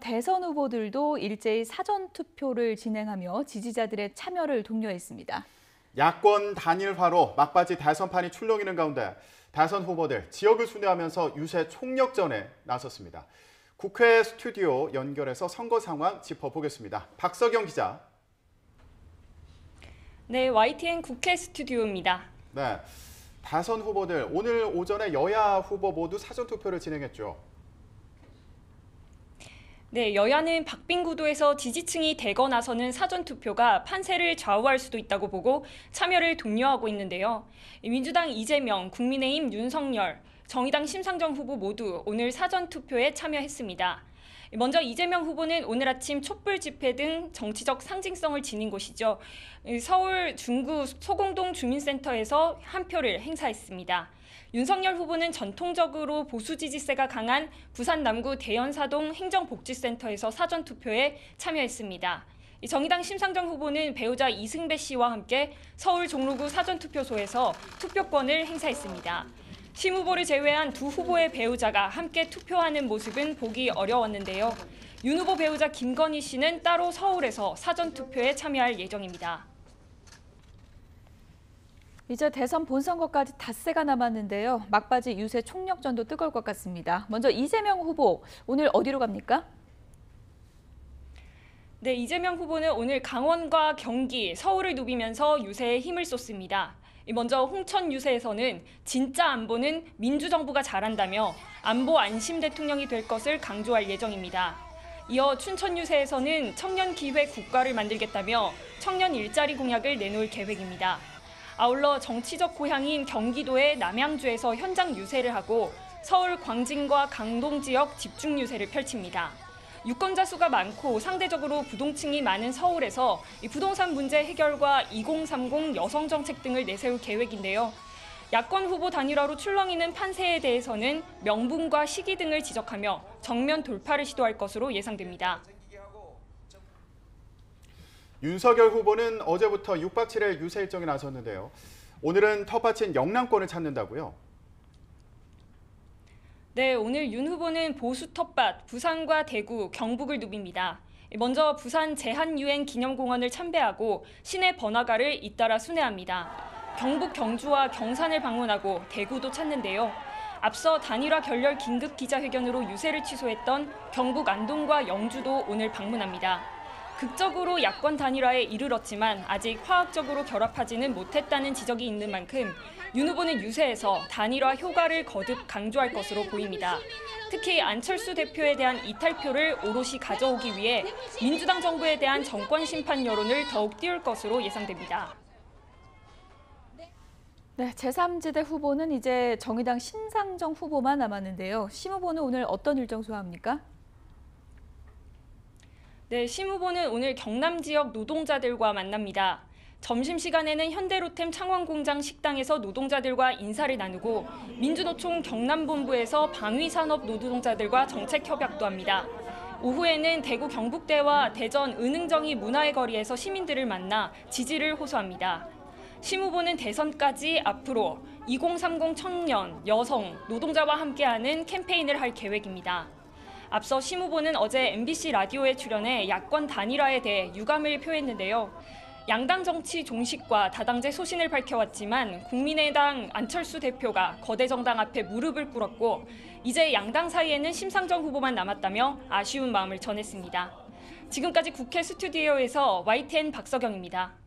대선 후보들도 일제히 사전투표를 진행하며 지지자들의 참여를 독려했습니다. 야권 단일화로 막바지 대선판이 출렁이는 가운데 대선 후보들 지역을 순회하면서 유세 총력전에 나섰습니다. 국회 스튜디오 연결해서 선거 상황 짚어보겠습니다. 박석영 기자. 네, YTN 국회 스튜디오입니다. 네, 대선 후보들 오늘 오전에 여야 후보 모두 사전투표를 진행했죠. 네, 여야는 박빙구도에서 지지층이 대거 나서는 사전투표가 판세를 좌우할 수도 있다고 보고 참여를 독려하고 있는데요. 민주당 이재명, 국민의힘 윤석열, 정의당 심상정 후보 모두 오늘 사전투표에 참여했습니다. 먼저 이재명 후보는 오늘 아침 촛불 집회 등 정치적 상징성을 지닌 곳이죠. 서울 중구 소공동 주민센터에서 한 표를 행사했습니다. 윤석열 후보는 전통적으로 보수 지지세가 강한 부산 남구 대연사동 행정복지센터에서 사전투표에 참여했습니다. 정의당 심상정 후보는 배우자 이승배 씨와 함께 서울 종로구 사전투표소에서 투표권을 행사했습니다. 심 후보를 제외한 두 후보의 배우자가 함께 투표하는 모습은 보기 어려웠는데요. 윤 후보 배우자 김건희 씨는 따로 서울에서 사전투표에 참여할 예정입니다. 이제 대선 본선거까지 닷새가 남았는데요. 막바지 유세 총력전도 뜨거울 것 같습니다. 먼저 이재명 후보, 오늘 어디로 갑니까? 네, 이재명 후보는 오늘 강원과 경기, 서울을 누비면서 유세에 힘을 쏟습니다. 먼저 홍천 유세에서는 진짜 안보는 민주정부가 잘한다며 안보 안심 대통령이 될 것을 강조할 예정입니다. 이어 춘천 유세에서는 청년 기회 국가를 만들겠다며 청년 일자리 공약을 내놓을 계획입니다. 아울러 정치적 고향인 경기도의 남양주에서 현장 유세를 하고 서울 광진과 강동 지역 집중 유세를 펼칩니다. 유권자 수가 많고 상대적으로 부동층이 많은 서울에서 부동산 문제 해결과 2030 여성 정책 등을 내세울 계획인데요. 야권 후보 단일화로 출렁이는 판세에 대해서는 명분과 시기 등을 지적하며 정면 돌파를 시도할 것으로 예상됩니다. 윤석열 후보는 어제부터 6박 7일 유세 일정에 나섰는데요. 오늘은 텃밭인 영남권을 찾는다고요? 네, 오늘 윤 후보는 보수 텃밭, 부산과 대구, 경북을 누빕니다. 먼저 부산 제한유행기념공원을 참배하고 시내 번화가를 잇따라 순회합니다. 경북 경주와 경산을 방문하고 대구도 찾는데요. 앞서 단일화 결렬 긴급 기자회견으로 유세를 취소했던 경북 안동과 영주도 오늘 방문합니다. 극적으로 야권 단일화에 이르렀지만 아직 화학적으로 결합하지는 못했다는 지적이 있는 만큼 윤 후보는 유세에서 단일화 효과를 거듭 강조할 것으로 보입니다. 특히 안철수 대표에 대한 이탈표를 오롯이 가져오기 위해 민주당 정부에 대한 정권 심판 여론을 더욱 띄울 것으로 예상됩니다. 네, 제3지대 후보는 이제 정의당 심상정 후보만 남았는데요. 심 후보는 오늘 어떤 일정 소화합니까? 네, 심 후보는 오늘 경남 지역 노동자들과 만납니다. 점심시간에는 현대로템 창원공장 식당에서 노동자들과 인사를 나누고 민주노총 경남본부에서 방위산업 노동자들과 정책협약도 합니다. 오후에는 대구 경북대와 대전 은흥정이 문화의 거리에서 시민들을 만나 지지를 호소합니다. 심 후보는 대선까지 앞으로 2030 청년, 여성, 노동자와 함께하는 캠페인을 할 계획입니다. 앞서 심 후보는 어제 MBC 라디오에 출연해 야권 단일화에 대해 유감을 표했는데요. 양당 정치 종식과 다당제 소신을 밝혀왔지만 국민의당 안철수 대표가 거대 정당 앞에 무릎을 꿇었고 이제 양당 사이에는 심상정 후보만 남았다며 아쉬운 마음을 전했습니다. 지금까지 국회 스튜디오에서 YTN 박석영입니다.